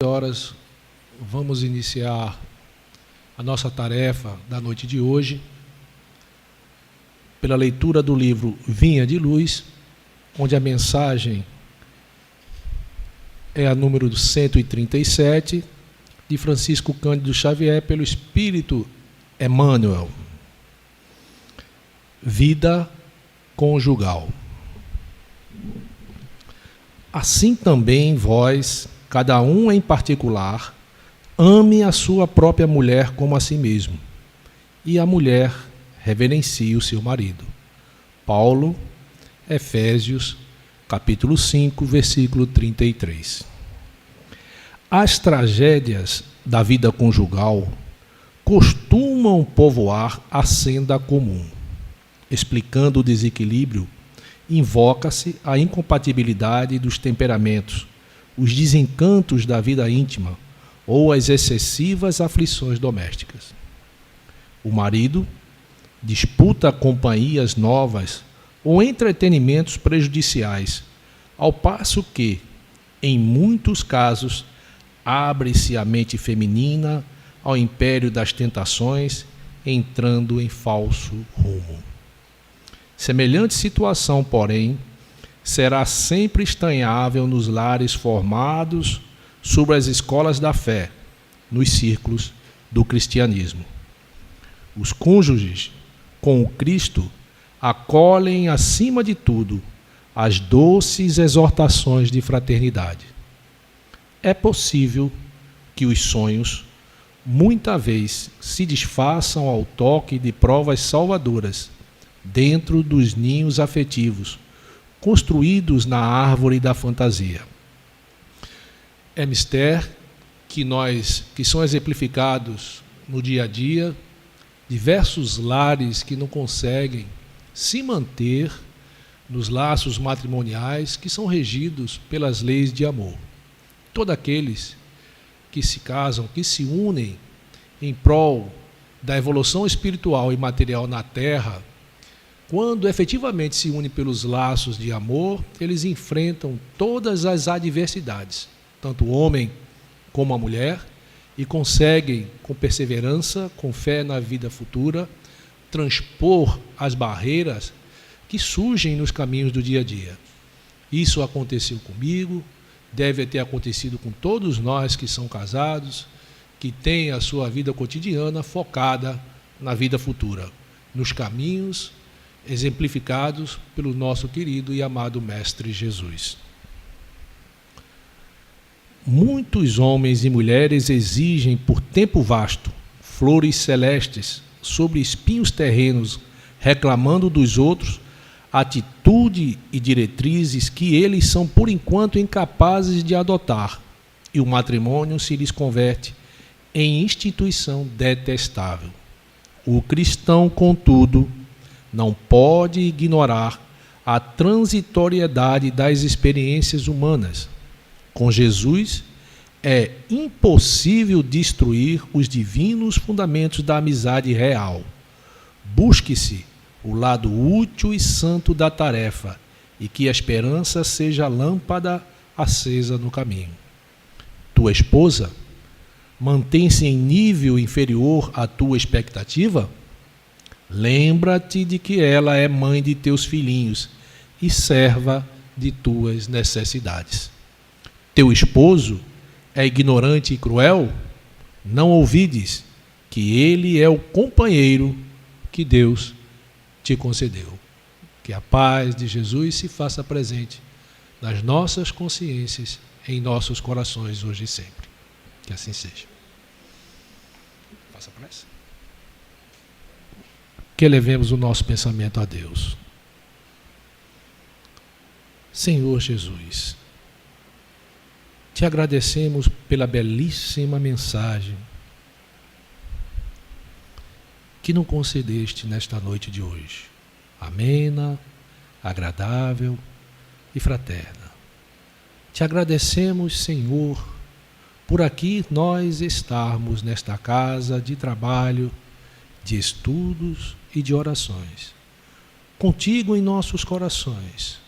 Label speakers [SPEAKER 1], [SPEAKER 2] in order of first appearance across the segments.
[SPEAKER 1] horas, vamos iniciar a nossa tarefa da noite de hoje, pela leitura do livro Vinha de Luz, onde a mensagem é a número 137, de Francisco Cândido Xavier, pelo Espírito Emmanuel. Vida conjugal. Assim também vós, cada um em particular, ame a sua própria mulher como a si mesmo, e a mulher reverencie o seu marido. Paulo, Efésios, capítulo 5, versículo 33. As tragédias da vida conjugal costumam povoar a senda comum. Explicando o desequilíbrio, invoca-se a incompatibilidade dos temperamentos, os desencantos da vida íntima ou as excessivas aflições domésticas. O marido disputa companhias novas ou entretenimentos prejudiciais, ao passo que, em muitos casos, abre-se a mente feminina ao império das tentações, entrando em falso rumo. Semelhante situação, porém, será sempre estranhável nos lares formados sobre as escolas da fé, nos círculos do cristianismo. Os cônjuges com o Cristo acolhem, acima de tudo, as doces exortações de fraternidade. É possível que os sonhos, muita vez, se desfaçam ao toque de provas salvadoras dentro dos ninhos afetivos, construídos na árvore da fantasia. É mister que são exemplificados no dia a dia, diversos lares que não conseguem se manter nos laços matrimoniais que são regidos pelas leis de amor. Todos aqueles que se casam, que se unem em prol da evolução espiritual e material na Terra, quando efetivamente se unem pelos laços de amor, eles enfrentam todas as adversidades, tanto o homem como a mulher, e conseguem, com perseverança, com fé na vida futura, transpor as barreiras que surgem nos caminhos do dia a dia. Isso aconteceu comigo, deve ter acontecido com todos nós que são casados, que têm a sua vida cotidiana focada na vida futura, nos caminhos exemplificados pelo nosso querido e amado Mestre Jesus. Muitos homens e mulheres exigem por tempo vasto flores celestes sobre espinhos terrenos, reclamando dos outros atitude e diretrizes que eles são por enquanto incapazes de adotar, e o matrimônio se lhes converte em instituição detestável. O cristão, contudo, não pode ignorar a transitoriedade das experiências humanas. Com Jesus, é impossível destruir os divinos fundamentos da amizade real. Busque-se o lado útil e santo da tarefa, e que a esperança seja a lâmpada acesa no caminho. Tua esposa mantém-se em nível inferior à tua expectativa? Lembra-te de que ela é mãe de teus filhinhos e serva de tuas necessidades. Teu esposo é ignorante e cruel? Não ouvides que ele é o companheiro que Deus te concedeu. Que a paz de Jesus se faça presente nas nossas consciências, em nossos corações, hoje e sempre. Que assim seja. Faça a prece. Que elevemos o nosso pensamento a Deus. Senhor Jesus, te agradecemos pela belíssima mensagem que nos concedeste nesta noite de hoje, amena, agradável e fraterna. Te agradecemos, Senhor, por aqui nós estarmos nesta casa de trabalho, de estudos e de orações, contigo em nossos corações,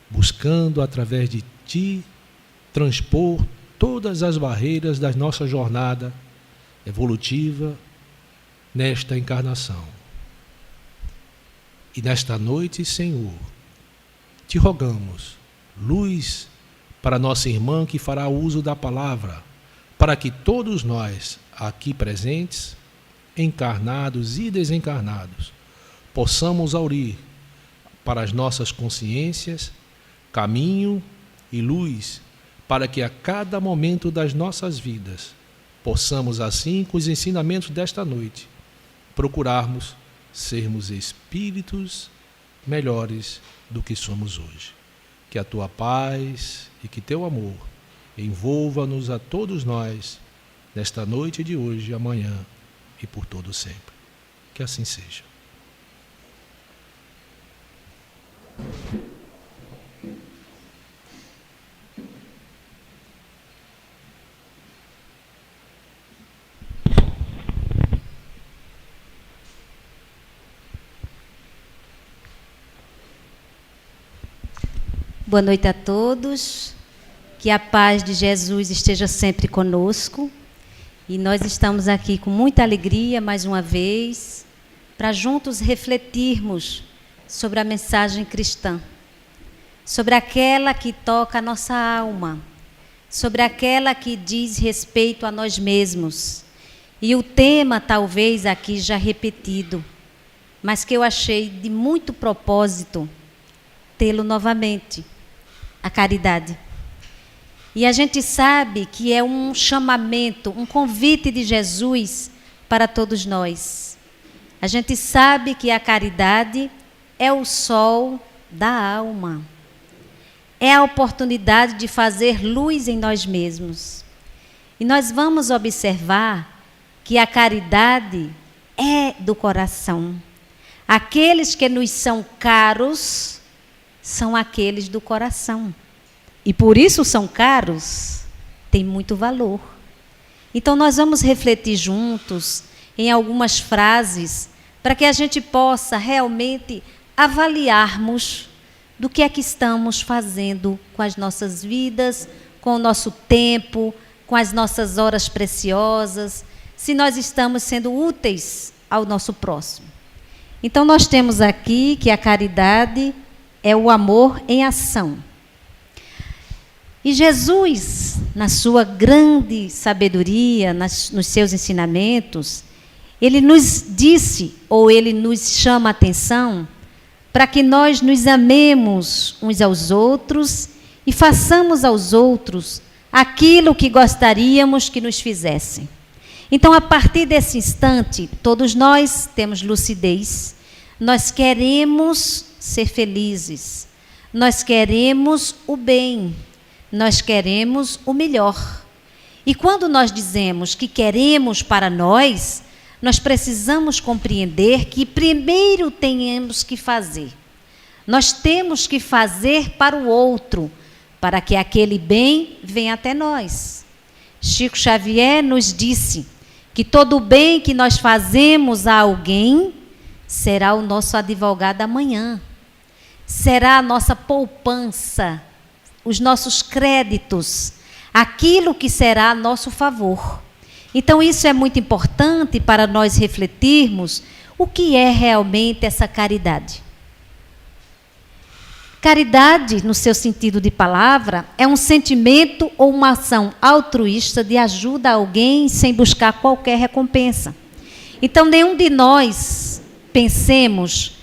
[SPEAKER 1] buscando através de Ti transpor todas as barreiras da nossa jornada evolutiva nesta encarnação. E nesta noite, Senhor, te rogamos luz para nossa irmã que fará uso da palavra, para que todos nós aqui presentes, encarnados e desencarnados, possamos aurir para as nossas consciências caminho e luz, para que a cada momento das nossas vidas possamos, assim, com os ensinamentos desta noite, procurarmos sermos espíritos melhores do que somos hoje. Que a tua paz e que teu amor envolva-nos a todos nós nesta noite de hoje, amanhã e por todo sempre. Que assim seja.
[SPEAKER 2] Boa noite a todos, que a paz de Jesus esteja sempre conosco, e nós estamos aqui com muita alegria, mais uma vez, para juntos refletirmos sobre a mensagem cristã, sobre aquela que toca a nossa alma, sobre aquela que diz respeito a nós mesmos, e o tema talvez aqui já repetido, mas que eu achei de muito propósito tê-lo novamente, a caridade. E a gente sabe que é um chamamento, um convite de Jesus para todos nós. A gente sabe que a caridade é o sol da alma. É a oportunidade de fazer luz em nós mesmos. E nós vamos observar que a caridade é do coração. Aqueles que nos são caros são aqueles do coração. E por isso são caros, tem muito valor. Então nós vamos refletir juntos em algumas frases para que a gente possa realmente avaliarmos do que é que estamos fazendo com as nossas vidas, com o nosso tempo, com as nossas horas preciosas, se nós estamos sendo úteis ao nosso próximo. Então nós temos aqui que a caridade é o amor em ação. E Jesus, na sua grande sabedoria, nos seus ensinamentos, ele nos disse, ou ele nos chama a atenção, para que nós nos amemos uns aos outros e façamos aos outros aquilo que gostaríamos que nos fizessem. Então, a partir desse instante, todos nós temos lucidez, nós queremos ser felizes, nós queremos o bem, nós queremos o melhor. E quando nós dizemos que queremos para nós, nós precisamos compreender que primeiro temos que fazer. Nós temos que fazer para o outro, para que aquele bem venha até nós. Chico Xavier nos disse que todo o bem que nós fazemos a alguém será o nosso advogado amanhã. Será a nossa poupança, os nossos créditos, aquilo que será a nosso favor. Então, isso é muito importante para nós refletirmos o que é realmente essa caridade. Caridade, no seu sentido de palavra, é um sentimento ou uma ação altruísta de ajuda a alguém sem buscar qualquer recompensa. Então, nenhum de nós pensemos,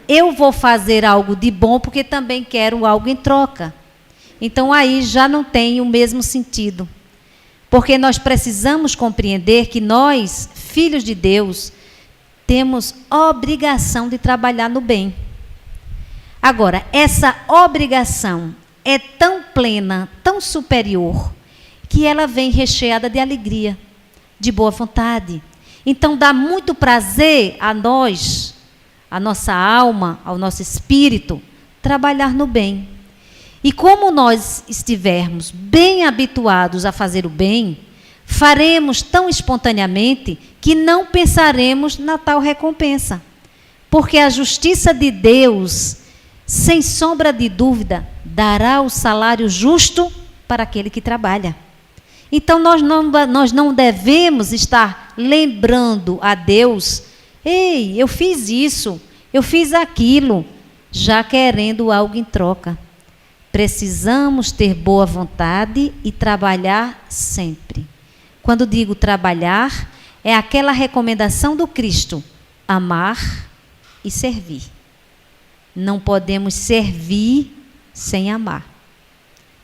[SPEAKER 2] eu vou fazer algo de bom porque também quero algo em troca. Então, aí já não tem o mesmo sentido. Porque nós precisamos compreender que nós, filhos de Deus, temos obrigação de trabalhar no bem. Agora, essa obrigação é tão plena, tão superior, que ela vem recheada de alegria, de boa vontade. Então, dá muito prazer a nós, a nossa alma, ao nosso espírito, trabalhar no bem. E como nós estivermos bem habituados a fazer o bem, faremos tão espontaneamente que não pensaremos na tal recompensa. Porque a justiça de Deus, sem sombra de dúvida, dará o salário justo para aquele que trabalha. Então, nós não devemos estar lembrando a Deus: ei, eu fiz isso, eu fiz aquilo, já querendo algo em troca. Precisamos ter boa vontade e trabalhar sempre. Quando digo trabalhar, é aquela recomendação do Cristo: amar e servir. Não podemos servir sem amar.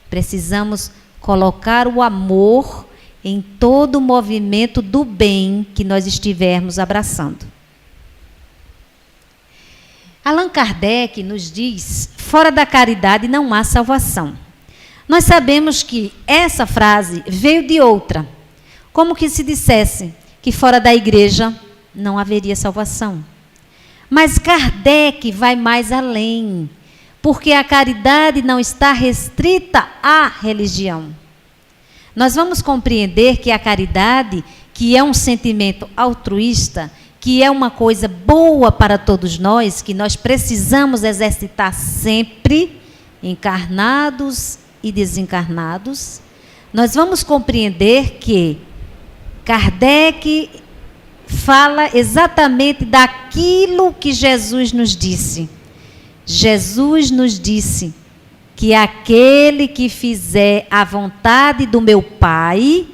[SPEAKER 2] Precisamos colocar o amor em todo o movimento do bem que nós estivermos abraçando. Allan Kardec nos diz: fora da caridade não há salvação. Nós sabemos que essa frase veio de outra, como que se dissesse que fora da igreja não haveria salvação. Mas Kardec vai mais além, porque a caridade não está restrita à religião. Nós vamos compreender que a caridade, que é um sentimento altruísta, que é uma coisa boa para todos nós, que nós precisamos exercitar sempre, encarnados e desencarnados, nós vamos compreender que Kardec fala exatamente daquilo que Jesus nos disse. Jesus nos disse que aquele que fizer a vontade do meu Pai,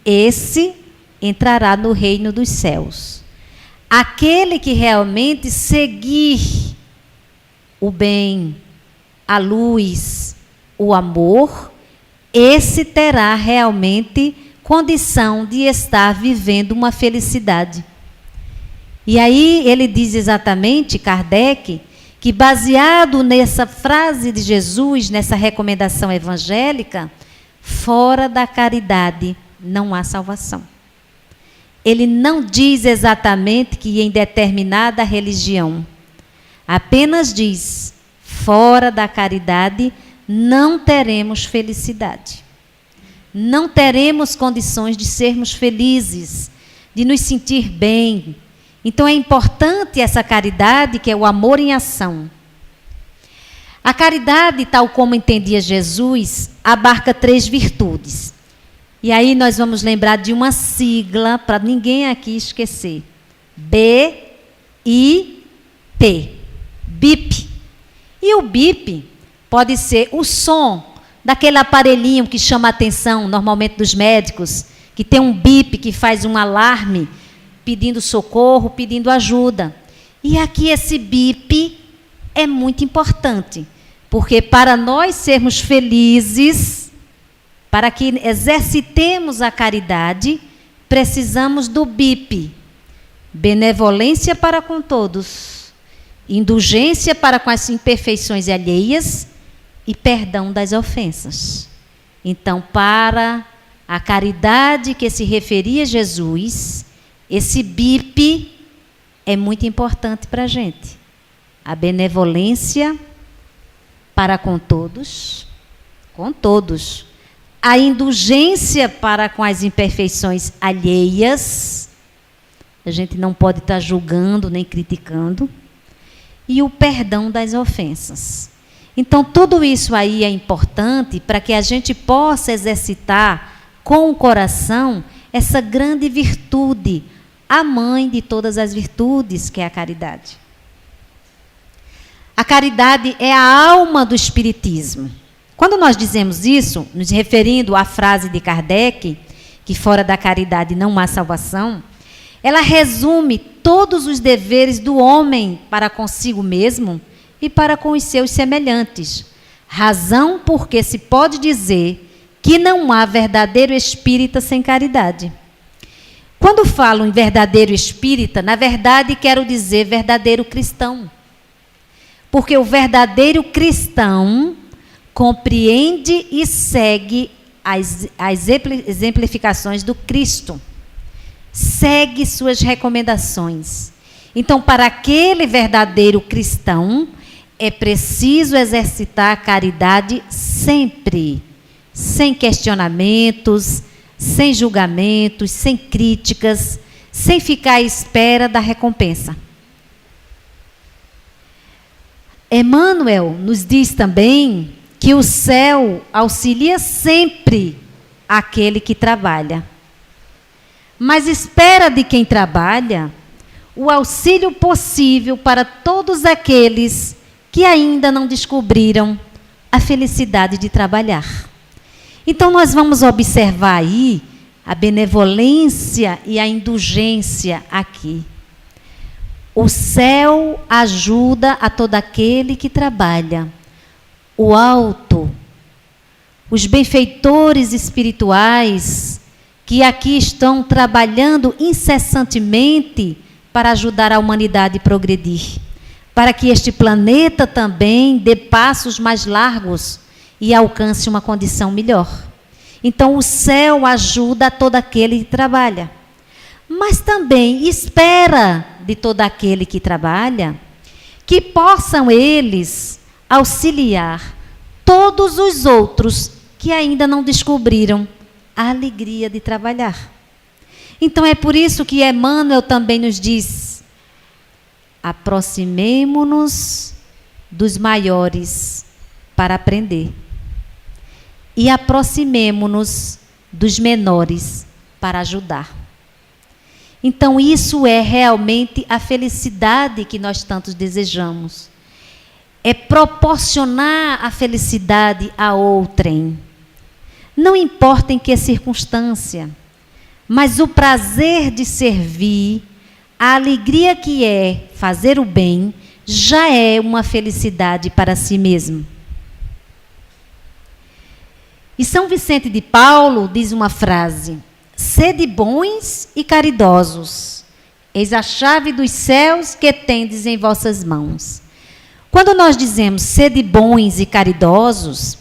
[SPEAKER 2] esse entrará no reino dos céus. Aquele que realmente seguir o bem, a luz, o amor, esse terá realmente condição de estar vivendo uma felicidade. E aí ele diz exatamente, Kardec, que baseado nessa frase de Jesus, nessa recomendação evangélica, fora da caridade não há salvação. Ele não diz exatamente que em determinada religião, apenas diz: fora da caridade não teremos felicidade. Não teremos condições de sermos felizes, de nos sentir bem. Então é importante essa caridade, que é o amor em ação. A caridade, tal como entendia Jesus, abarca 3 virtudes. E aí nós vamos lembrar de uma sigla, para ninguém aqui esquecer. B-I-P. BIP. E o BIP pode ser o som daquele aparelhinho que chama a atenção, normalmente dos médicos, que tem um bip que faz um alarme, pedindo socorro, pedindo ajuda. E aqui esse bip é muito importante, porque para nós sermos felizes, para que exercitemos a caridade, precisamos do bip. Benevolência para com todos, indulgência para com as imperfeições alheias e perdão das ofensas. Então, para a caridade que se referia a Jesus, esse BIP é muito importante para a gente. A benevolência para com todos. A indulgência para com as imperfeições alheias. A gente não pode estar julgando nem criticando. E o perdão das ofensas. Então, tudo isso aí é importante para que a gente possa exercitar com o coração essa grande virtude, a mãe de todas as virtudes, que é a caridade. A caridade é a alma do Espiritismo. Quando nós dizemos isso, nos referindo à frase de Kardec, que fora da caridade não há salvação, ela resume todos os deveres do homem para consigo mesmo e para com os seus semelhantes. Razão porque se pode dizer que não há verdadeiro espírita sem caridade. Quando falo em verdadeiro espírita, na verdade quero dizer verdadeiro cristão. Porque o verdadeiro cristão compreende e segue as exemplificações do Cristo. Segue suas recomendações. Então, para aquele verdadeiro cristão, é preciso exercitar a caridade sempre, sem questionamentos, sem julgamentos, sem críticas, sem ficar à espera da recompensa. Emmanuel nos diz também que o céu auxilia sempre aquele que trabalha, mas espera de quem trabalha o auxílio possível para todos aqueles que ainda não descobriram a felicidade de trabalhar. Então nós vamos observar aí a benevolência e a indulgência aqui. O céu ajuda a todo aquele que trabalha. O alto, os benfeitores espirituais que aqui estão trabalhando incessantemente para ajudar a humanidade a progredir, para que este planeta também dê passos mais largos e alcance uma condição melhor. Então o céu ajuda a todo aquele que trabalha, mas também espera de todo aquele que trabalha que possam eles auxiliar todos os outros que ainda não descobriram a alegria de trabalhar. Então é por isso que Emmanuel também nos diz: aproximemo-nos dos maiores para aprender e aproximemo-nos dos menores para ajudar. Então isso é realmente a felicidade que nós tantos desejamos. É proporcionar a felicidade a outrem. Não importa em que circunstância, mas o prazer de servir, a alegria que é fazer o bem, já é uma felicidade para si mesmo. E São Vicente de Paulo diz uma frase: sede bons e caridosos, eis a chave dos céus que tendes em vossas mãos. Quando nós dizemos sede bons e caridosos,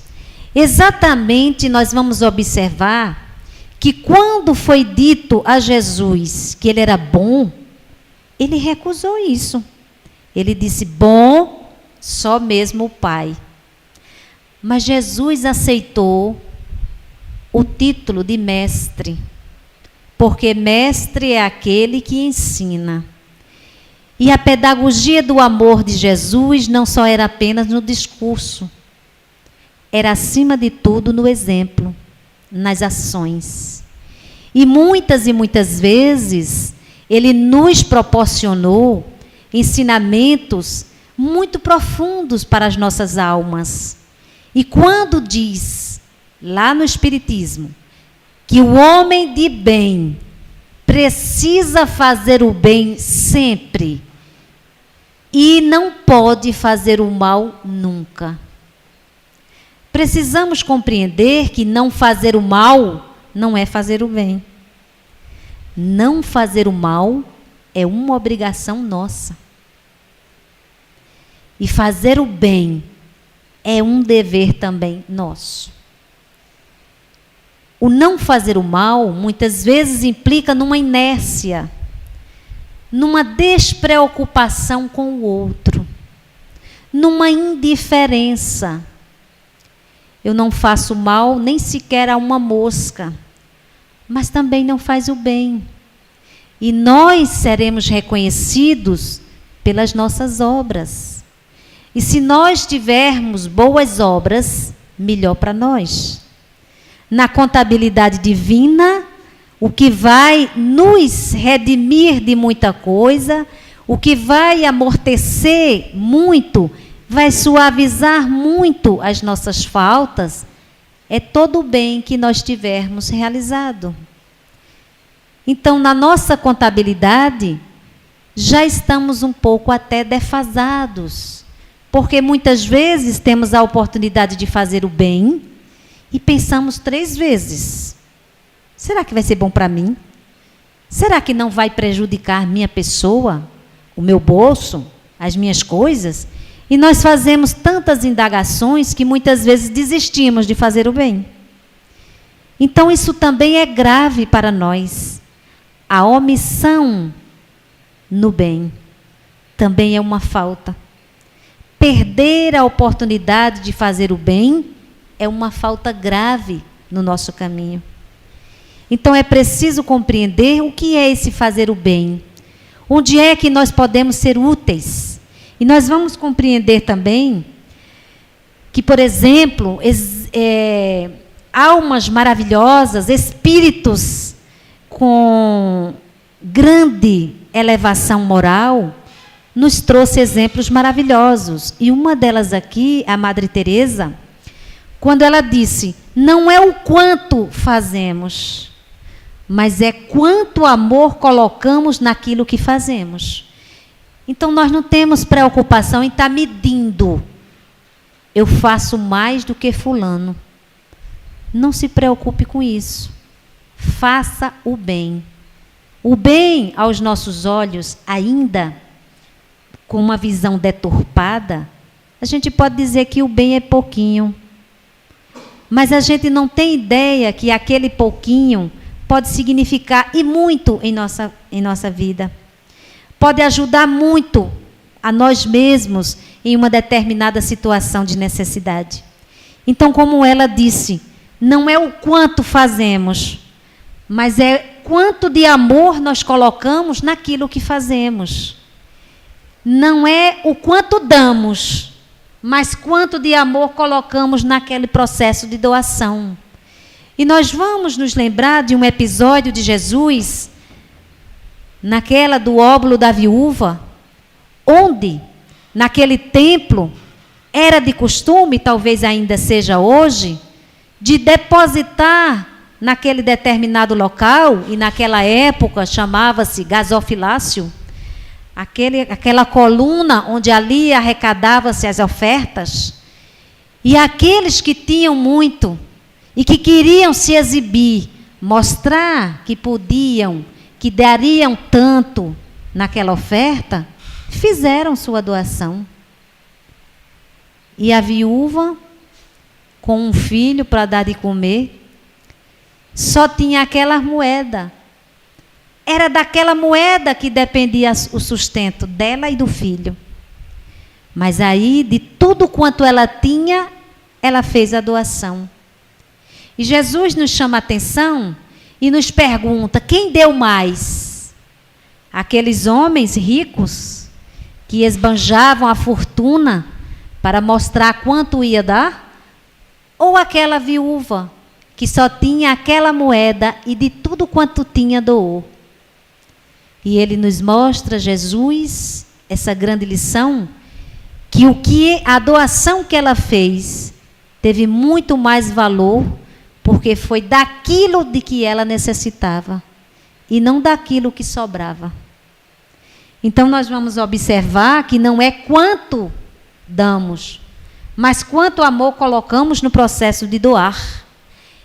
[SPEAKER 2] exatamente nós vamos observar que quando foi dito a Jesus que ele era bom, ele recusou isso. Ele disse: bom, só mesmo o Pai. Mas Jesus aceitou o título de mestre, porque mestre é aquele que ensina. E a pedagogia do amor de Jesus não só era apenas no discurso, era acima de tudo no exemplo, nas ações. E muitas vezes ele nos proporcionou ensinamentos muito profundos para as nossas almas. E quando diz, lá no Espiritismo, que o homem de bem precisa fazer o bem sempre e não pode fazer o mal nunca. Precisamos compreender que não fazer o mal não é fazer o bem. Não fazer o mal é uma obrigação nossa. E fazer o bem é um dever também nosso. O não fazer o mal, muitas vezes, implica numa inércia, numa despreocupação com o outro, numa indiferença. Eu não faço mal nem sequer a uma mosca, mas também não faz o bem. E nós seremos reconhecidos pelas nossas obras. E se nós tivermos boas obras, melhor para nós. Na contabilidade divina, o que vai nos redimir de muita coisa, o que vai amortecer muito, vai suavizar muito as nossas faltas, é todo o bem que nós tivermos realizado. Então, na nossa contabilidade, já estamos um pouco até defasados, porque muitas vezes temos a oportunidade de fazer o bem e pensamos 3 vezes. Será que vai ser bom para mim? Será que não vai prejudicar minha pessoa, o meu bolso, as minhas coisas? E nós fazemos tantas indagações que muitas vezes desistimos de fazer o bem. Então isso também é grave para nós. A omissão no bem também é uma falta. Perder a oportunidade de fazer o bem é uma falta grave no nosso caminho. Então é preciso compreender o que é esse fazer o bem. Onde é que nós podemos ser úteis? E nós vamos compreender também que, por exemplo, almas maravilhosas, espíritos com grande elevação moral, nos trouxe exemplos maravilhosos. E uma delas aqui, a Madre Teresa, quando ela disse: não é o quanto fazemos, mas é quanto amor colocamos naquilo que fazemos. Então nós não temos preocupação em estar medindo. Eu faço mais do que fulano. Não se preocupe com isso. Faça o bem. O bem, aos nossos olhos, ainda com uma visão deturpada, a gente pode dizer que o bem é pouquinho. Mas a gente não tem ideia que aquele pouquinho pode significar e muito em nossa vida. Pode ajudar muito a nós mesmos em uma determinada situação de necessidade. Então, como ela disse, não é o quanto fazemos, mas é quanto de amor nós colocamos naquilo que fazemos. Não é o quanto damos, mas quanto de amor colocamos naquele processo de doação. E nós vamos nos lembrar de um episódio de Jesus, naquela do óbolo da viúva, onde, naquele templo, era de costume, talvez ainda seja hoje, de depositar naquele determinado local, e naquela época chamava-se gasofilácio, aquela coluna onde ali arrecadava-se as ofertas, e aqueles que tinham muito e que queriam se exibir, mostrar que podiam, que dariam tanto naquela oferta, fizeram sua doação. E a viúva, com um filho para dar de comer, só tinha aquela moeda. Era daquela moeda que dependia o sustento dela e do filho. Mas aí, de tudo quanto ela tinha, ela fez a doação. E Jesus nos chama a atenção e nos pergunta: quem deu mais? Aqueles homens ricos que esbanjavam a fortuna para mostrar quanto ia dar? Ou aquela viúva que só tinha aquela moeda e de tudo quanto tinha doou? E ele nos mostra, Jesus, essa grande lição, que a doação que ela fez teve muito mais valor, porque foi daquilo de que ela necessitava e não daquilo que sobrava. Então nós vamos observar que não é quanto damos, mas quanto amor colocamos no processo de doar.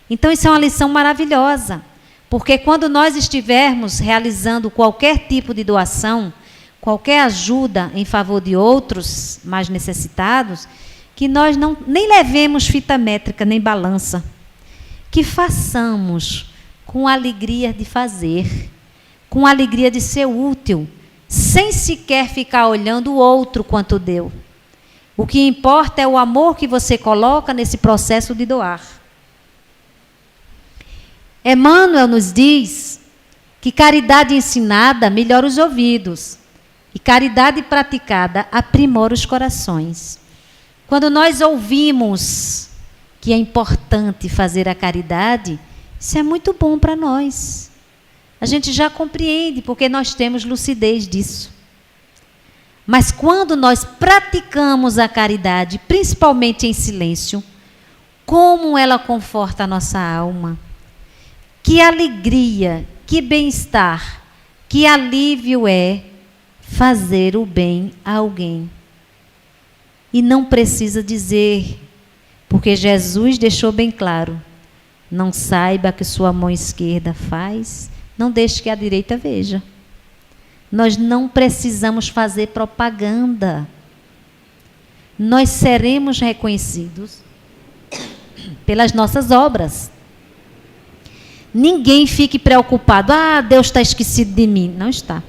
[SPEAKER 2] Então isso é uma lição maravilhosa, porque quando nós estivermos realizando qualquer tipo de doação, qualquer ajuda em favor de outros mais necessitados, que nós nem levemos fita métrica nem balança, que façamos com alegria de fazer, com alegria de ser útil, sem sequer ficar olhando o outro quanto deu. O que importa é o amor que você coloca nesse processo de doar. Emmanuel nos diz que caridade ensinada melhora os ouvidos e caridade praticada aprimora os corações. Quando nós ouvimos que é importante fazer a caridade, isso é muito bom para nós. A gente já compreende, porque nós temos lucidez disso. Mas quando nós praticamos a caridade, principalmente em silêncio, como ela conforta a nossa alma. Que alegria, que bem-estar, que alívio é fazer o bem a alguém. E não precisa dizer, porque Jesus deixou bem claro: não saiba que sua mão esquerda faz, não deixe que a direita veja. Nós não precisamos fazer propaganda. Nós seremos reconhecidos pelas nossas obras. Ninguém fique preocupado: Deus está esquecido de mim. Não está.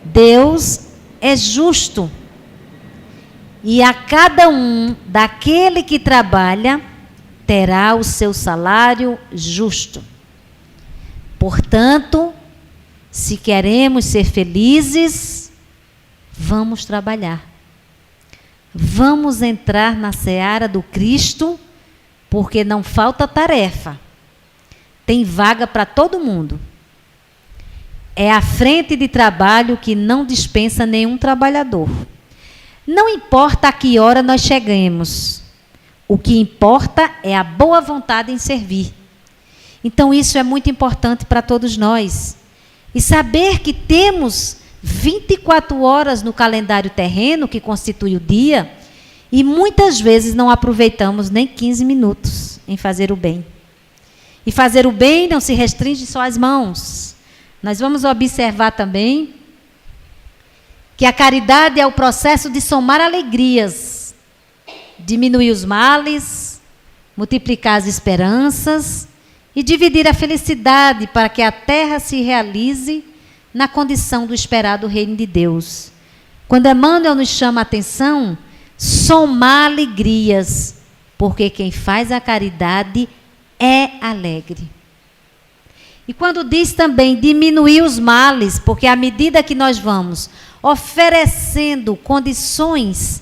[SPEAKER 2] Deus é justo. E a cada um daquele que trabalha terá o seu salário justo. Portanto, se queremos ser felizes, vamos trabalhar. Vamos entrar na seara do Cristo, porque não falta tarefa. Tem vaga para todo mundo. É a frente de trabalho que não dispensa nenhum trabalhador. Não importa a que hora nós cheguemos. O que importa é a boa vontade em servir. Então isso é muito importante para todos nós. E saber que temos 24 horas no calendário terreno, que constitui o dia, e muitas vezes não aproveitamos nem 15 minutos em fazer o bem. E fazer o bem não se restringe só às mãos. Nós vamos observar também que a caridade é o processo de somar alegrias, diminuir os males, multiplicar as esperanças e dividir a felicidade para que a terra se realize na condição do esperado reino de Deus. Quando Emmanuel nos chama a atenção, somar alegrias, porque quem faz a caridade é alegre. E quando diz também diminuir os males, porque à medida que nós vamos oferecendo condições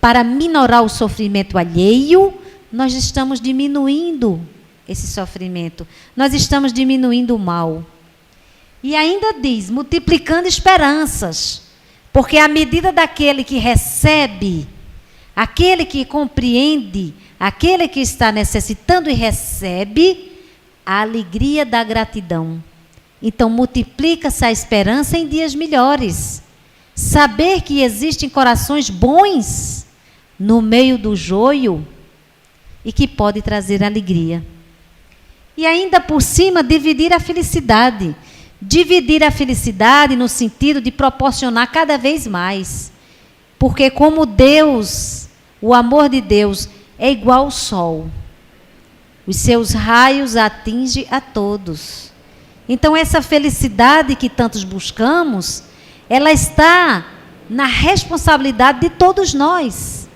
[SPEAKER 2] para minorar o sofrimento alheio, nós estamos diminuindo esse sofrimento, nós estamos diminuindo o mal. E ainda diz, multiplicando esperanças, porque à medida daquele que recebe, aquele que compreende, aquele que está necessitando e recebe, a alegria da gratidão. Então multiplica-se a esperança em dias melhores. Saber que existem corações bons no meio do joio e que pode trazer alegria. E ainda por cima, dividir a felicidade. Dividir a felicidade no sentido de proporcionar cada vez mais. Porque como Deus, o amor de Deus é igual ao sol. Os seus raios atingem a todos. Então essa felicidade que tantos buscamos, ela está na responsabilidade de todos nós.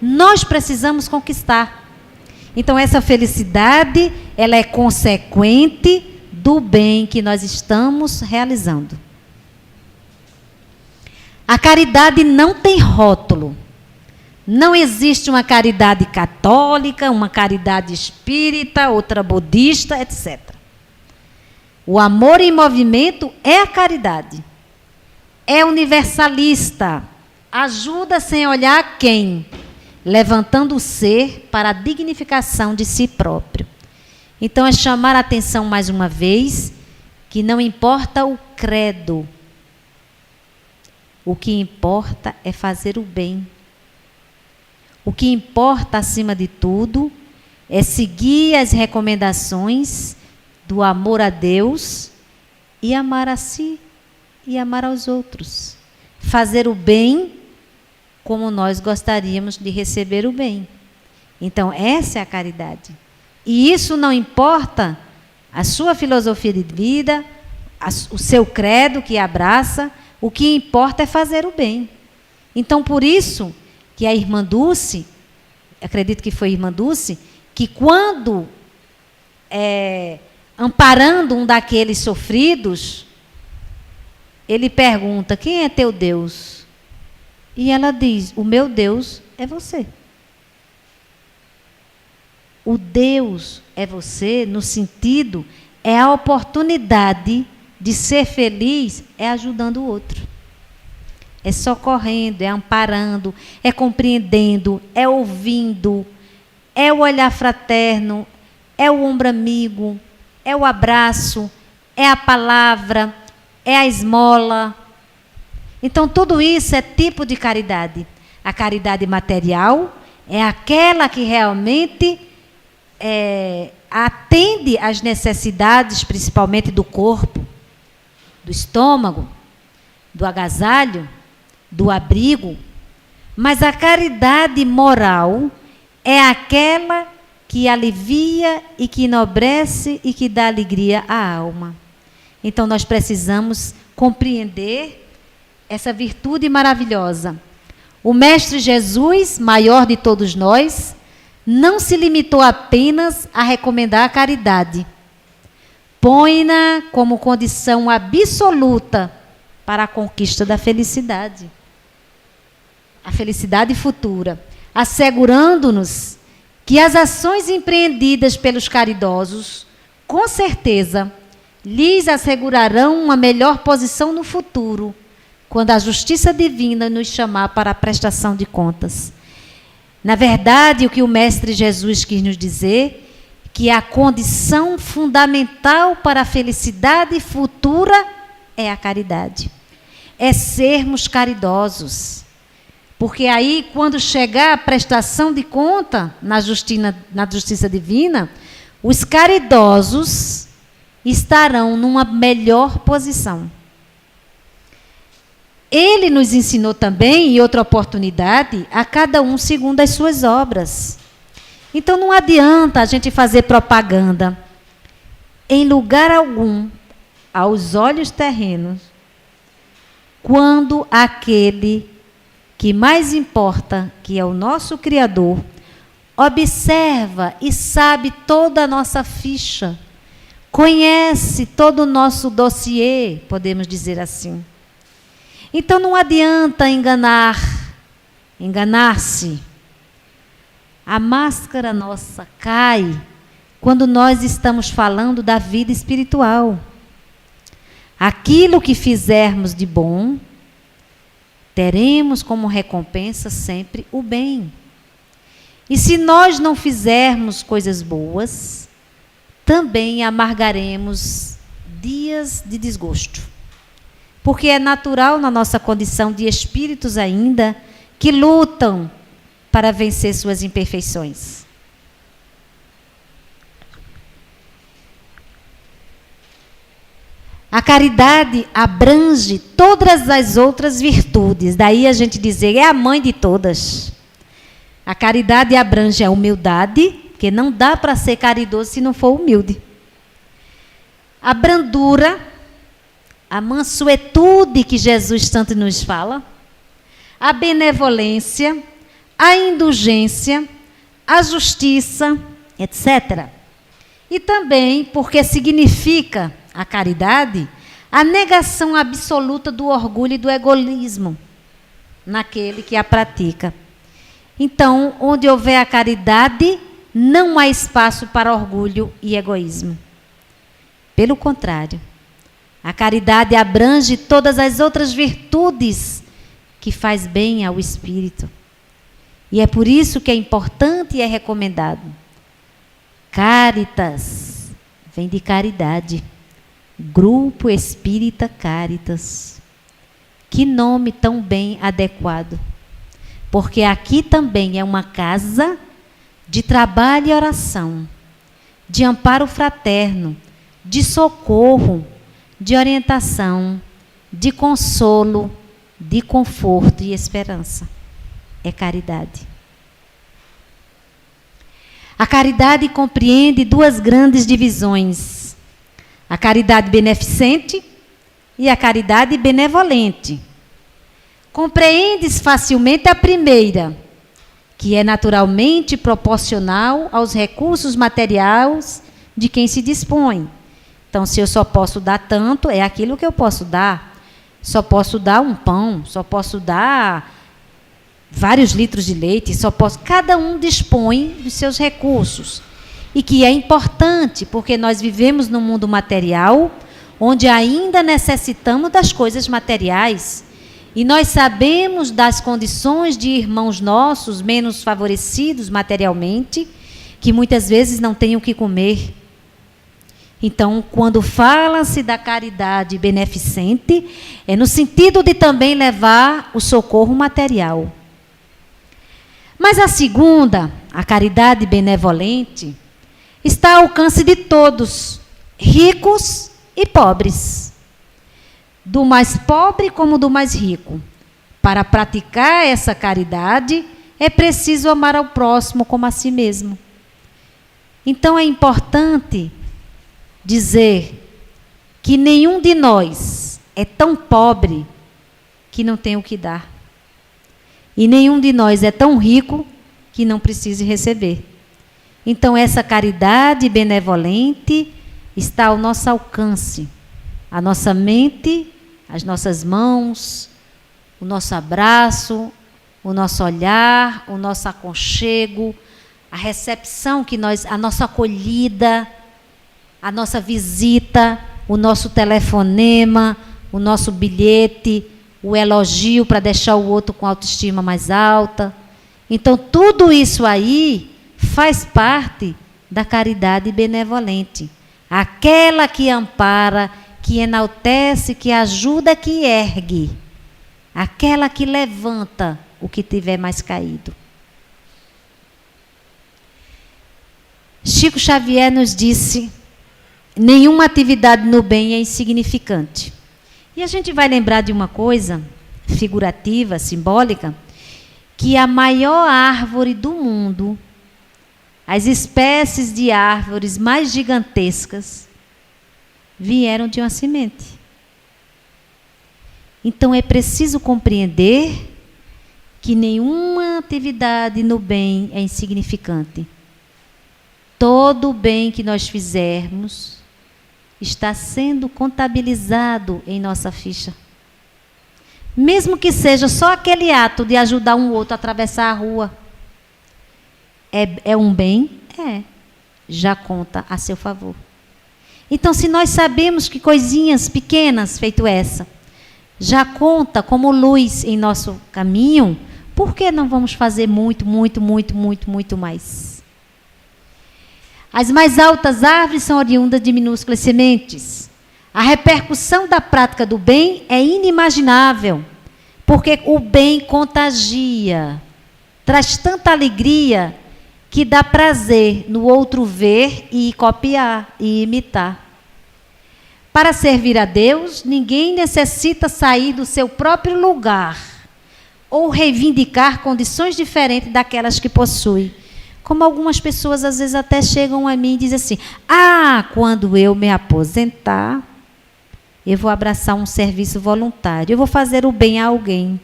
[SPEAKER 2] Nós precisamos conquistar. Então essa felicidade, ela é consequente do bem que nós estamos realizando. A caridade não tem rótulo. Não existe uma caridade católica, uma caridade espírita, outra budista, etc. O amor em movimento é a caridade. É universalista. Ajuda sem olhar quem, levantando o ser para a dignificação de si próprio. Então é chamar a atenção mais uma vez que não importa o credo. O que importa é fazer o bem. O que importa, acima de tudo, é seguir as recomendações do amor a Deus e amar a si e amar aos outros. Fazer o bem como nós gostaríamos de receber o bem. Então, essa é a caridade. E isso não importa a sua filosofia de vida, o seu credo que abraça, o que importa é fazer o bem. Então, por isso que a irmã Dulce, acredito que foi a irmã Dulce, que quando, amparando um daqueles sofridos, ele pergunta, quem é teu Deus? E ela diz, o meu Deus é você. O Deus é você, no sentido, é a oportunidade de ser feliz, é ajudando o outro. É socorrendo, é amparando, é compreendendo, é ouvindo, é o olhar fraterno, é o ombro amigo, é o abraço, é a palavra, é a esmola. Então, tudo isso é tipo de caridade. A caridade material é aquela que realmente atende às necessidades, principalmente do corpo, do estômago, do agasalho, do abrigo. Mas a caridade moral é aquela que alivia e que enobrece e que dá alegria à alma. Então, nós precisamos compreender essa virtude maravilhosa. O Mestre Jesus, maior de todos nós, não se limitou apenas a recomendar a caridade. Põe-na como condição absoluta para a conquista da felicidade. a felicidade futura, assegurando-nos que as ações empreendidas pelos caridosos, com certeza, lhes assegurarão uma melhor posição no futuro, quando a justiça divina nos chamar para a prestação de contas. Na verdade, o que o Mestre Jesus quis nos dizer, que a condição fundamental para a felicidade futura é a caridade. É sermos caridosos. Porque aí, quando chegar a prestação de conta na justiça divina, os caridosos estarão numa melhor posição. Ele nos ensinou também, em outra oportunidade, a cada um segundo as suas obras. Então não adianta a gente fazer propaganda em lugar algum, aos olhos terrenos, quando aquele que mais importa, que é o nosso Criador, observa e sabe toda a nossa ficha, conhece todo o nosso dossiê, podemos dizer assim. Então não adianta enganar-se. A máscara nossa cai quando nós estamos falando da vida espiritual. Aquilo que fizermos de bom, teremos como recompensa sempre o bem. E se nós não fizermos coisas boas, também amargaremos dias de desgosto. Porque é natural na nossa condição de espíritos ainda que lutam para vencer suas imperfeições. A caridade abrange todas as outras virtudes. Daí a gente dizer, é a mãe de todas. A caridade abrange a humildade, porque não dá para ser caridoso se não for humilde. A brandura, a mansuetude que Jesus tanto nos fala, a benevolência, a indulgência, a justiça, etc. E também porque significa a caridade a negação absoluta do orgulho e do egoísmo naquele que a pratica. Então, onde houver a caridade, não há espaço para orgulho e egoísmo. Pelo contrário, a caridade abrange todas as outras virtudes que faz bem ao espírito. E é por isso que é importante e é recomendado. Caritas vem de caridade. Grupo Espírita Caritas. Que nome tão bem adequado. Porque aqui também é uma casa de trabalho e oração, de amparo fraterno, de socorro, de orientação, de consolo, de conforto e esperança. É caridade. A caridade compreende duas grandes divisões: a caridade beneficente e a caridade benevolente. Compreendes facilmente a primeira, que é naturalmente proporcional aos recursos materiais de quem se dispõe. Então, se eu só posso dar tanto, é aquilo que eu posso dar. Só posso dar um pão, só posso dar vários litros de leite, só posso... Cada um dispõe dos seus recursos. E que é importante, porque nós vivemos num mundo material, onde ainda necessitamos das coisas materiais. E nós sabemos das condições de irmãos nossos, menos favorecidos materialmente, que muitas vezes não têm o que comer. Então, quando fala-se da caridade beneficente, é no sentido de também levar o socorro material. Mas a segunda, a caridade benevolente, está ao alcance de todos, ricos e pobres. Do mais pobre como do mais rico. Para praticar essa caridade, é preciso amar ao próximo como a si mesmo. Então é importante dizer que nenhum de nós é tão pobre que não tem o que dar. E nenhum de nós é tão rico que não precise receber. Então essa caridade benevolente está ao nosso alcance. A nossa mente, as nossas mãos, o nosso abraço, o nosso olhar, o nosso aconchego, a recepção a nossa acolhida, a nossa visita, o nosso telefonema, o nosso bilhete, o elogio para deixar o outro com autoestima mais alta. Então, tudo isso aí faz parte da caridade benevolente. Aquela que ampara, que enaltece, que ajuda, que ergue. Aquela que levanta o que tiver mais caído. Chico Xavier nos disse: nenhuma atividade no bem é insignificante. E a gente vai lembrar de uma coisa figurativa, simbólica, que a maior árvore do mundo, as espécies de árvores mais gigantescas, vieram de uma semente. Então é preciso compreender que nenhuma atividade no bem é insignificante. Todo o bem que nós fizermos está sendo contabilizado em nossa ficha. Mesmo que seja só aquele ato de ajudar um outro a atravessar a rua. É um bem? É. Já conta a seu favor. Então, se nós sabemos que coisinhas pequenas, feito essa, já conta como luz em nosso caminho, por que não vamos fazer muito, muito, muito, muito, muito mais? As mais altas árvores são oriundas de minúsculas sementes. A repercussão da prática do bem é inimaginável, porque o bem contagia, traz tanta alegria que dá prazer no outro ver e copiar e imitar. Para servir a Deus, ninguém necessita sair do seu próprio lugar ou reivindicar condições diferentes daquelas que possui. Como algumas pessoas às vezes até chegam a mim e dizem assim: quando eu me aposentar, eu vou abraçar um serviço voluntário, eu vou fazer o bem a alguém.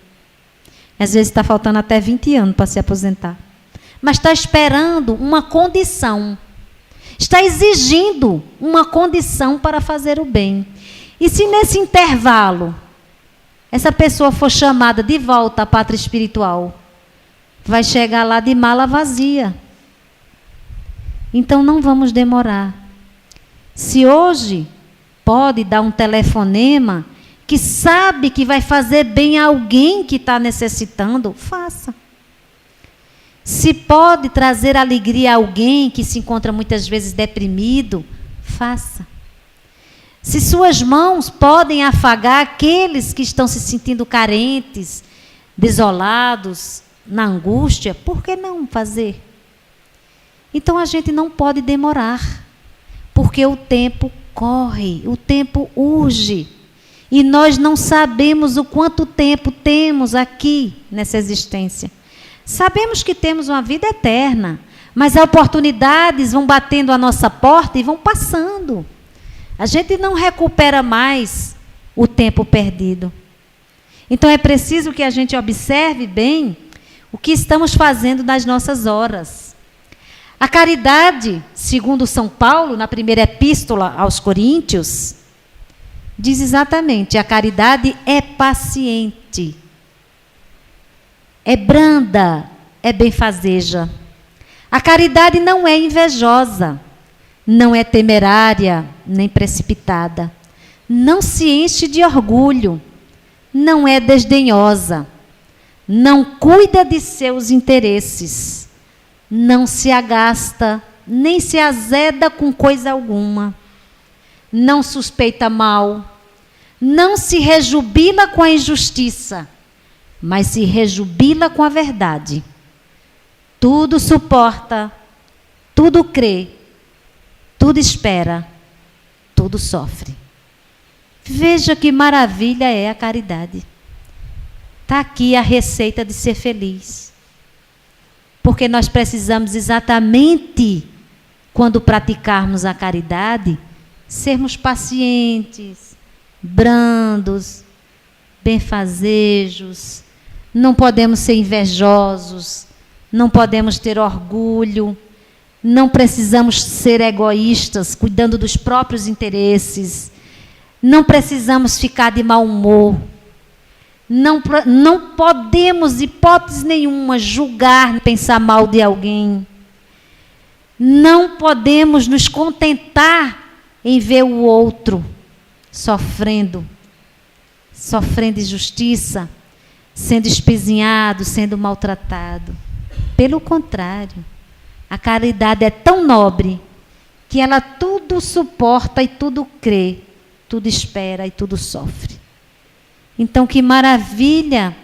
[SPEAKER 2] Às vezes está faltando até 20 anos para se aposentar. Mas está esperando uma condição. Está exigindo uma condição para fazer o bem. E se nesse intervalo, essa pessoa for chamada de volta à pátria espiritual, vai chegar lá de mala vazia. Então não vamos demorar. Se hoje pode dar um telefonema que sabe que vai fazer bem a alguém que está necessitando, faça. Se pode trazer alegria a alguém que se encontra muitas vezes deprimido, faça. Se suas mãos podem afagar aqueles que estão se sentindo carentes, desolados, na angústia, por que não fazer? Então a gente não pode demorar, porque o tempo corre, o tempo urge. E nós não sabemos o quanto tempo temos aqui nessa existência. Sabemos que temos uma vida eterna, mas as oportunidades vão batendo a nossa porta e vão passando. A gente não recupera mais o tempo perdido. Então é preciso que a gente observe bem o que estamos fazendo nas nossas horas. A caridade, segundo São Paulo, na primeira epístola aos Coríntios, diz exatamente: a caridade é paciente, é branda, é benfazeja. A caridade não é invejosa, não é temerária, nem precipitada. Não se enche de orgulho, não é desdenhosa, não cuida de seus interesses, não se agasta, nem se azeda com coisa alguma, não suspeita mal, não se rejubila com a injustiça, mas se rejubila com a verdade. Tudo suporta, tudo crê, tudo espera, tudo sofre. Veja que maravilha é a caridade. Está aqui a receita de ser feliz. Porque nós precisamos exatamente, quando praticarmos a caridade, sermos pacientes, brandos, benfazejos. Não podemos ser invejosos, não podemos ter orgulho, não precisamos ser egoístas, cuidando dos próprios interesses. Não precisamos ficar de mau humor. Não podemos, hipótese nenhuma, julgar, pensar mal de alguém. Não podemos nos contentar em ver o outro sofrendo injustiça, sendo espezinhado, sendo maltratado. Pelo contrário, a caridade é tão nobre que ela tudo suporta e tudo crê, tudo espera e tudo sofre. Então, que maravilha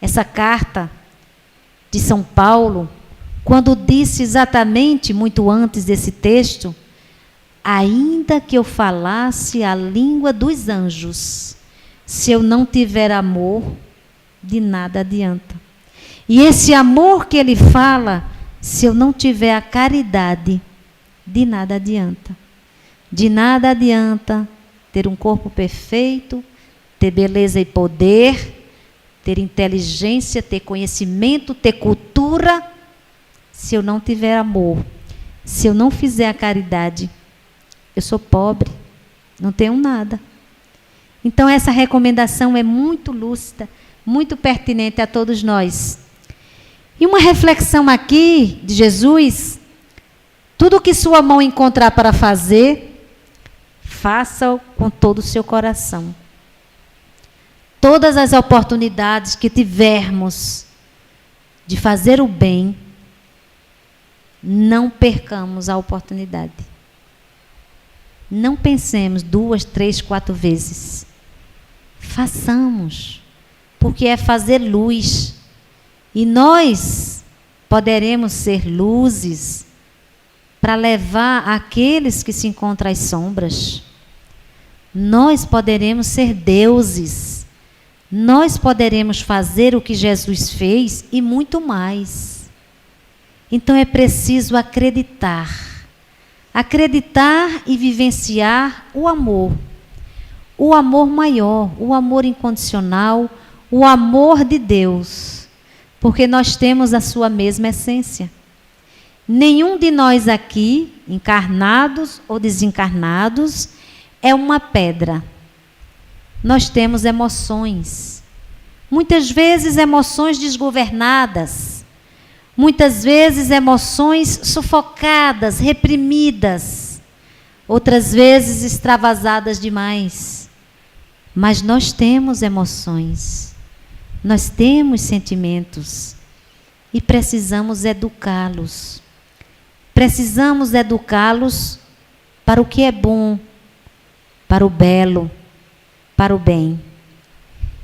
[SPEAKER 2] essa carta de São Paulo, quando disse exatamente, muito antes desse texto, ainda que eu falasse a língua dos anjos, se eu não tiver amor, de nada adianta. E esse amor que ele fala, se eu não tiver a caridade, de nada adianta. De nada adianta ter um corpo perfeito, ter beleza e poder, ter inteligência, ter conhecimento, ter cultura, se eu não tiver amor, se eu não fizer a caridade, eu sou pobre, não tenho nada. Então essa recomendação é muito lúcida, muito pertinente a todos nós. E uma reflexão aqui de Jesus: tudo que sua mão encontrar para fazer, faça-o com todo o seu coração. Todas as oportunidades que tivermos de fazer o bem, não percamos a oportunidade. Não pensemos 2, 3, 4 vezes. Façamos, porque é fazer luz. E nós poderemos ser luzes para levar aqueles que se encontram às sombras. Nós poderemos ser deuses. Nós poderemos fazer o que Jesus fez e muito mais. Então é preciso acreditar. Acreditar e vivenciar o amor. O amor maior, o amor incondicional, o amor de Deus. Porque nós temos a sua mesma essência. Nenhum de nós aqui, encarnados ou desencarnados, é uma pedra. Nós temos emoções. Muitas vezes emoções desgovernadas. Muitas vezes emoções sufocadas, reprimidas. Outras vezes extravasadas demais. Mas nós temos emoções. Nós temos sentimentos. E precisamos educá-los. Precisamos educá-los para o que é bom, para o belo, para o bem.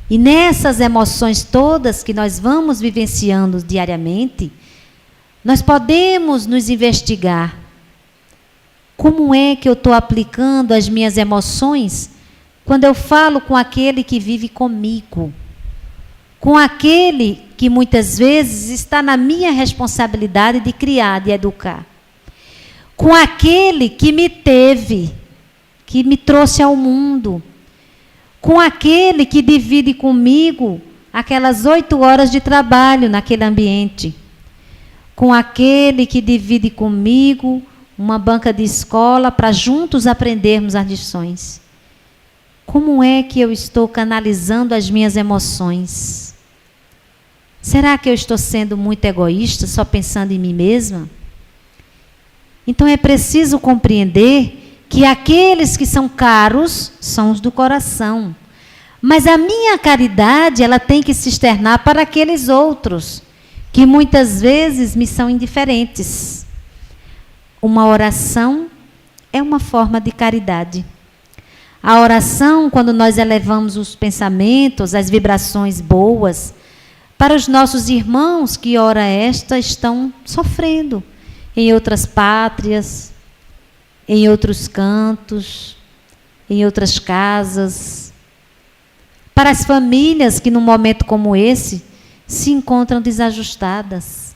[SPEAKER 2] E nessas emoções todas que nós vamos vivenciando diariamente, nós podemos nos investigar. Como é que eu estou aplicando as minhas emoções quando eu falo com aquele que vive comigo? Com aquele que muitas vezes está na minha responsabilidade de criar, de educar. Com aquele que me teve, que me trouxe ao mundo. Com aquele que divide comigo aquelas 8 horas de trabalho naquele ambiente. Com aquele que divide comigo uma banca de escola para juntos aprendermos as lições. Como é que eu estou canalizando as minhas emoções? Será que eu estou sendo muito egoísta, só pensando em mim mesma? Então é preciso compreender que aqueles que são caros são os do coração. Mas a minha caridade, ela tem que se externar para aqueles outros, que muitas vezes me são indiferentes. Uma oração é uma forma de caridade. A oração, quando nós elevamos os pensamentos, as vibrações boas, para os nossos irmãos que, ora esta, estão sofrendo em outras pátrias, em outros cantos, em outras casas. Para as famílias que, num momento como esse, se encontram desajustadas.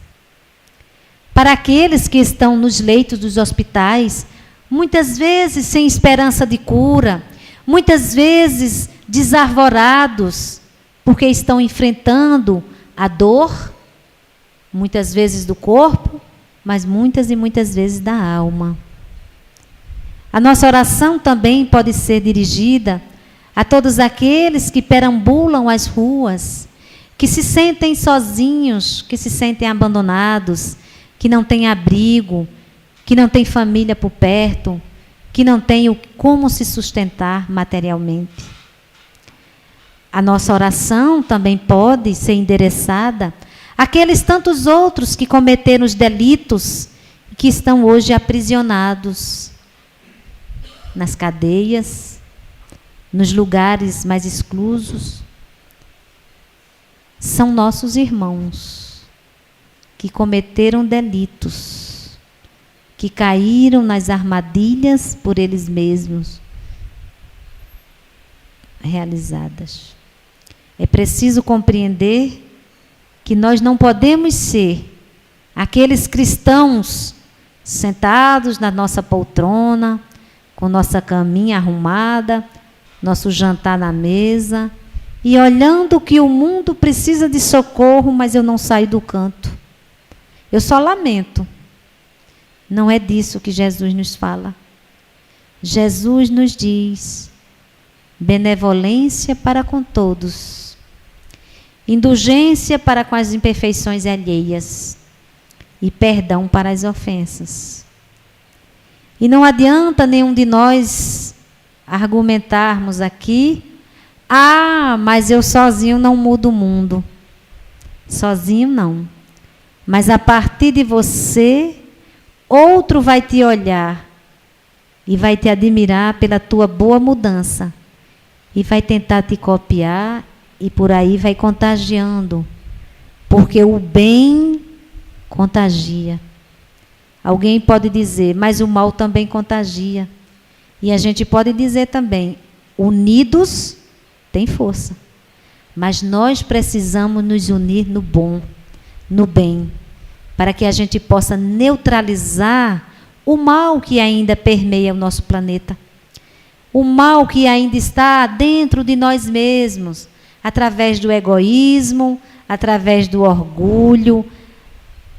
[SPEAKER 2] Para aqueles que estão nos leitos dos hospitais, muitas vezes sem esperança de cura, muitas vezes desarvorados, porque estão enfrentando a dor, muitas vezes do corpo, mas muitas e muitas vezes da alma. A nossa oração também pode ser dirigida a todos aqueles que perambulam as ruas, que se sentem sozinhos, que se sentem abandonados, que não têm abrigo, que não têm família por perto, que não têm como se sustentar materialmente. A nossa oração também pode ser endereçada àqueles tantos outros que cometeram os delitos e que estão hoje aprisionados nas cadeias, nos lugares mais exclusos. São nossos irmãos que cometeram delitos, que caíram nas armadilhas por eles mesmos realizadas. É preciso compreender que nós não podemos ser aqueles cristãos sentados na nossa poltrona, com nossa caminha arrumada, nosso jantar na mesa, e olhando que o mundo precisa de socorro, mas eu não saio do canto. Eu só lamento. Não é disso que Jesus nos fala. Jesus nos diz: benevolência para com todos, indulgência para com as imperfeições alheias e perdão para as ofensas. E não adianta nenhum de nós argumentarmos aqui: mas eu sozinho não mudo o mundo. Sozinho não. Mas a partir de você, outro vai te olhar e vai te admirar pela tua boa mudança. E vai tentar te copiar e por aí vai contagiando. Porque o bem contagia. Alguém pode dizer, mas o mal também contagia. E a gente pode dizer também, unidos tem força. Mas nós precisamos nos unir no bom, no bem, para que a gente possa neutralizar o mal que ainda permeia o nosso planeta. O mal que ainda está dentro de nós mesmos, através do egoísmo, através do orgulho,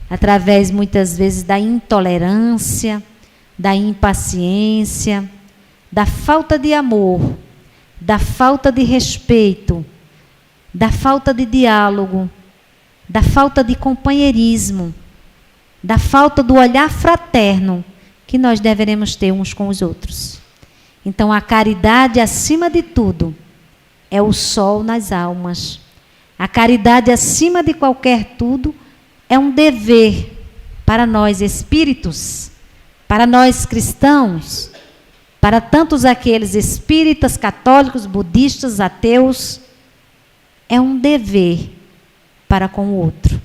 [SPEAKER 2] através muitas vezes da intolerância, da impaciência, da falta de amor, da falta de respeito, da falta de diálogo, da falta de companheirismo, da falta do olhar fraterno que nós deveremos ter uns com os outros. Então, a caridade, acima de tudo, é o sol nas almas. A caridade, acima de qualquer tudo, é um dever para nós espíritos, para nós cristãos, para tantos aqueles espíritas, católicos, budistas, ateus. É um dever para com o outro.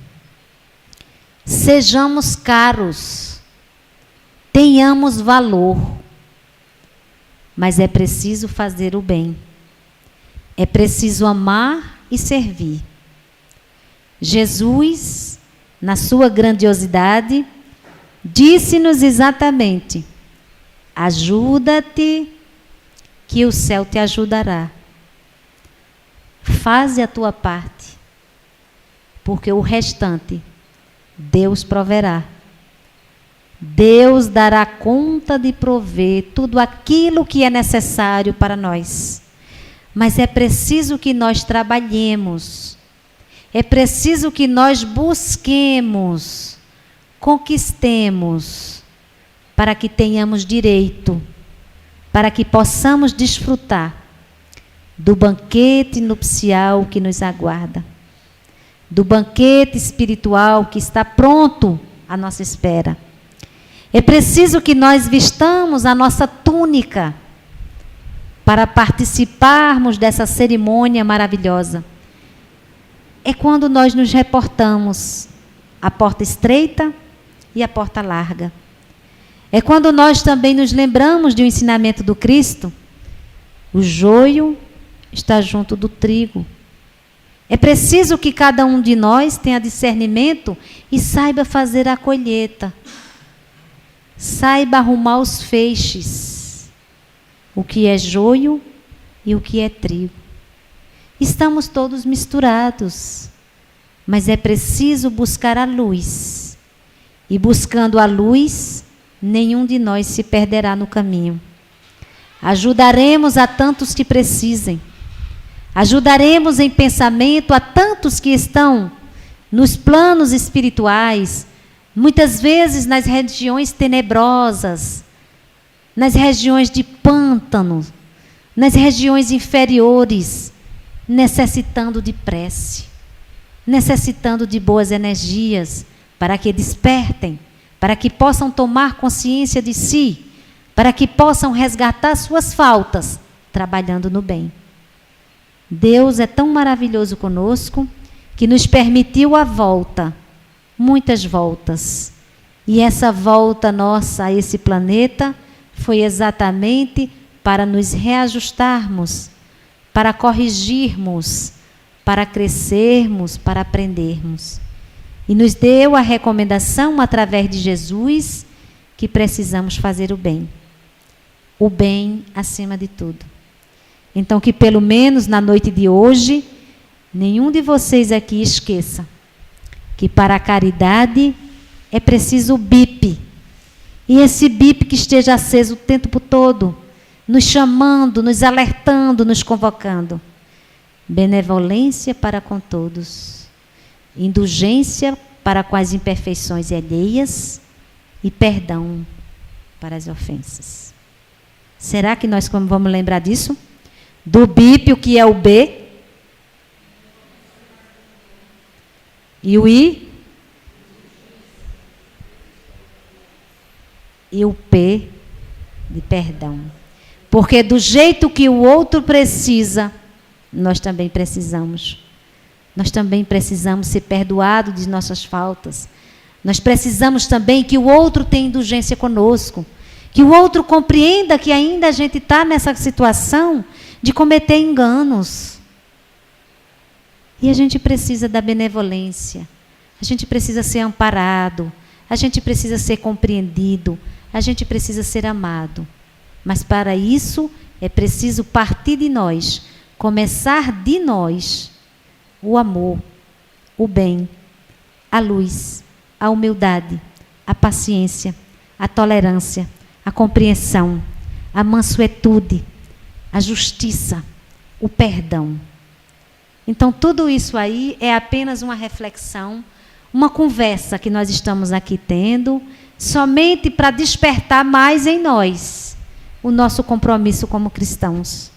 [SPEAKER 2] Sejamos caros, tenhamos valor, mas é preciso fazer o bem. É preciso amar e servir. Jesus, na sua grandiosidade, disse-nos exatamente: ajuda-te, que o céu te ajudará. Faze a tua parte, porque o restante Deus proverá. Deus dará conta de prover tudo aquilo que é necessário para nós. Mas é preciso que nós trabalhemos. É preciso que nós busquemos, conquistemos, para que tenhamos direito, para que possamos desfrutar do banquete nupcial que nos aguarda, do banquete espiritual que está pronto à nossa espera. É preciso que nós vistamos a nossa túnica para participarmos dessa cerimônia maravilhosa. É quando nós nos reportamos à porta estreita e à porta larga. É quando nós também nos lembramos de um ensinamento do Cristo: o joio está junto do trigo. É preciso que cada um de nós tenha discernimento e saiba fazer a colheita. Saiba arrumar os feixes. O que é joio e o que é trigo. Estamos todos misturados, mas é preciso buscar a luz. E buscando a luz, nenhum de nós se perderá no caminho. Ajudaremos a tantos que precisem. Ajudaremos em pensamento a tantos que estão nos planos espirituais, muitas vezes nas regiões tenebrosas, nas regiões de pântano, nas regiões inferiores, necessitando de prece, necessitando de boas energias, para que despertem, para que possam tomar consciência de si, para que possam resgatar suas faltas, trabalhando no bem. Deus é tão maravilhoso conosco, que nos permitiu a volta, muitas voltas. E essa volta nossa a esse planeta foi exatamente para nos reajustarmos, para corrigirmos, para crescermos, para aprendermos. E nos deu a recomendação, através de Jesus, que precisamos fazer o bem. O bem acima de tudo. Então, que pelo menos na noite de hoje, nenhum de vocês aqui esqueça que para a caridade é preciso o bip. E esse bip que esteja aceso o tempo todo, nos chamando, nos alertando, nos convocando. Benevolência para com todos. Indulgência para com as imperfeições alheias e perdão para as ofensas. Será que nós vamos lembrar disso? Do BIP, o que é o B? E o I? E o P de perdão. Porque do jeito que o outro precisa, nós também precisamos. Nós também precisamos ser perdoados de nossas faltas. Nós precisamos também que o outro tenha indulgência conosco. Que o outro compreenda que ainda a gente está nessa situação de cometer enganos. E a gente precisa da benevolência. A gente precisa ser amparado. A gente precisa ser compreendido. A gente precisa ser amado. Mas para isso é preciso partir de nós. Começar de nós o amor, o bem, a luz, a humildade, a paciência, a tolerância, a compreensão, a mansuetude, a justiça, o perdão. Então, tudo isso aí é apenas uma reflexão, uma conversa que nós estamos aqui tendo, somente para despertar mais em nós o nosso compromisso como cristãos.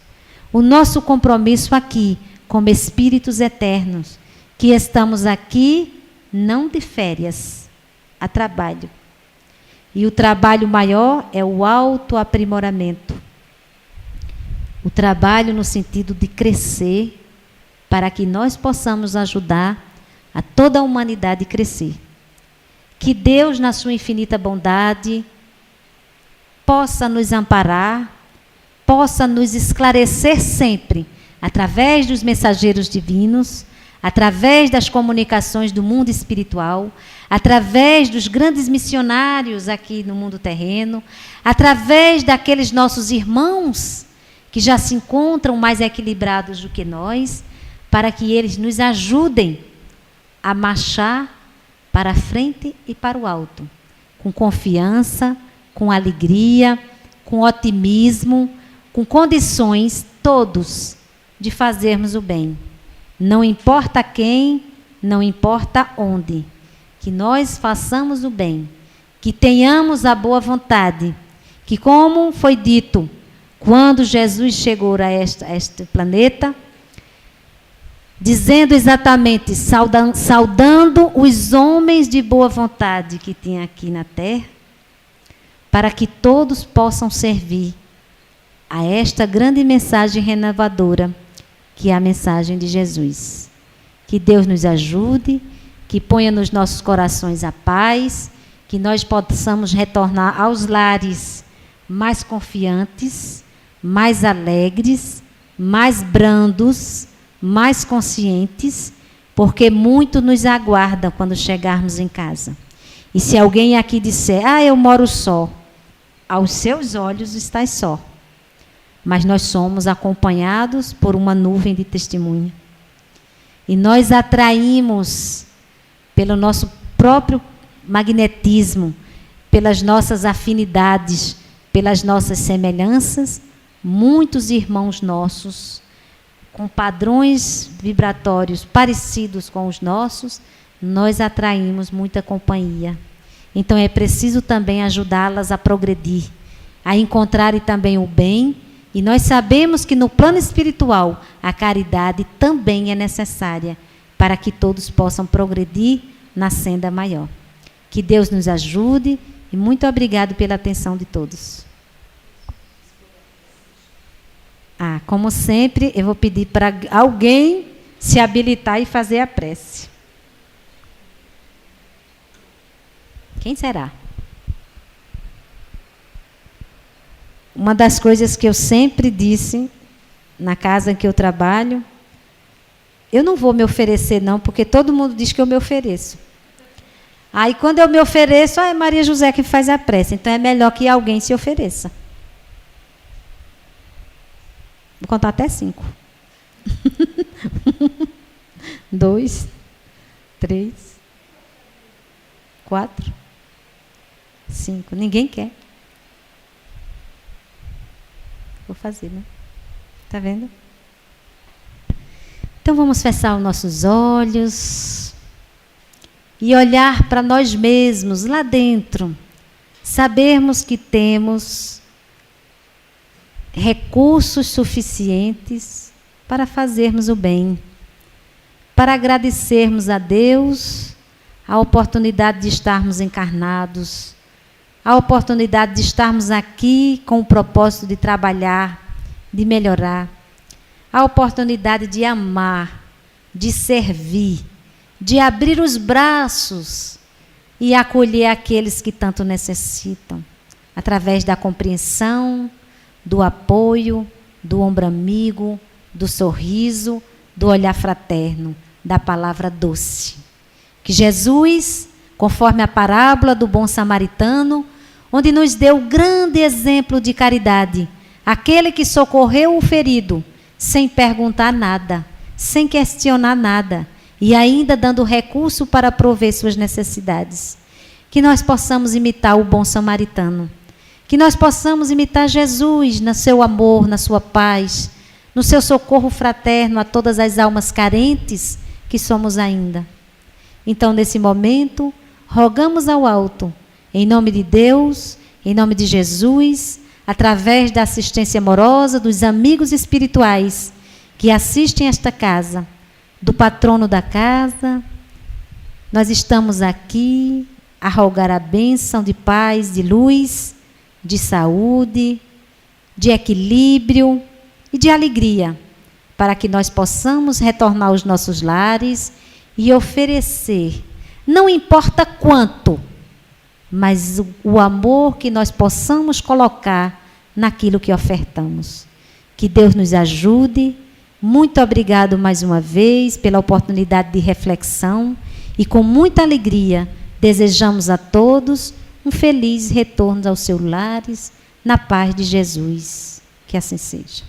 [SPEAKER 2] O nosso compromisso aqui, como espíritos eternos, que estamos aqui não de férias, a trabalho. E o trabalho maior é o autoaprimoramento. O trabalho no sentido de crescer, para que nós possamos ajudar a toda a humanidade a crescer. Que Deus, na sua infinita bondade, possa nos amparar, possa nos esclarecer sempre, através dos mensageiros divinos, através das comunicações do mundo espiritual, através dos grandes missionários aqui no mundo terreno, através daqueles nossos irmãos que já se encontram mais equilibrados do que nós, para que eles nos ajudem a marchar para a frente e para o alto, com confiança, com alegria, com otimismo, com condições, todos, de fazermos o bem. Não importa quem, não importa onde, que nós façamos o bem, que tenhamos a boa vontade, que, como foi dito, quando Jesus chegou a este planeta, dizendo exatamente, saudando os homens de boa vontade que tinha aqui na terra, para que todos possam servir a esta grande mensagem renovadora, que é a mensagem de Jesus. Que Deus nos ajude, que ponha nos nossos corações a paz, que nós possamos retornar aos lares mais confiantes, mais alegres, mais brandos, mais conscientes, porque muito nos aguarda quando chegarmos em casa. E se alguém aqui disser, eu moro só, aos seus olhos estás só. Mas nós somos acompanhados por uma nuvem de testemunha. E nós atraímos, pelo nosso próprio magnetismo, pelas nossas afinidades, pelas nossas semelhanças, muitos irmãos nossos, com padrões vibratórios parecidos com os nossos, nós atraímos muita companhia. Então é preciso também ajudá-las a progredir, a encontrarem também o bem. E nós sabemos que no plano espiritual a caridade também é necessária para que todos possam progredir na senda maior. Que Deus nos ajude e muito obrigado pela atenção de todos. Como sempre, eu vou pedir para alguém se habilitar e fazer a prece. Quem será? Uma das coisas que eu sempre disse na casa em que eu trabalho, eu não vou me oferecer não, porque todo mundo diz que eu me ofereço. Aí quando eu me ofereço, é Maria José que faz a prece, então é melhor que alguém se ofereça. Vou contar até 5. 2, 3, 4, 5. Ninguém quer. Vou fazer, né? Está vendo? Então vamos fechar os nossos olhos e olhar para nós mesmos lá dentro. Sabermos que temos recursos suficientes para fazermos o bem, para agradecermos a Deus a oportunidade de estarmos encarnados, a oportunidade de estarmos aqui com o propósito de trabalhar, de melhorar, a oportunidade de amar, de servir, de abrir os braços e acolher aqueles que tanto necessitam, através da compreensão, do apoio, do ombro amigo, do sorriso, do olhar fraterno, da palavra doce. Que Jesus, conforme a parábola do bom samaritano, onde nos deu grande exemplo de caridade, aquele que socorreu o ferido, sem perguntar nada, sem questionar nada, e ainda dando recurso para prover suas necessidades. Que nós possamos imitar o bom samaritano, que nós possamos imitar Jesus no seu amor, na sua paz, no seu socorro fraterno a todas as almas carentes que somos ainda. Então, nesse momento, rogamos ao alto, em nome de Deus, em nome de Jesus, através da assistência amorosa dos amigos espirituais que assistem esta casa, do patrono da casa, nós estamos aqui a rogar a bênção de paz, de luz, de saúde, de equilíbrio e de alegria, para que nós possamos retornar aos nossos lares e oferecer, não importa quanto, mas o amor que nós possamos colocar naquilo que ofertamos. Que Deus nos ajude. Muito obrigado mais uma vez pela oportunidade de reflexão e com muita alegria desejamos a todos um feliz retorno aos seus lares, na paz de Jesus. Que assim seja.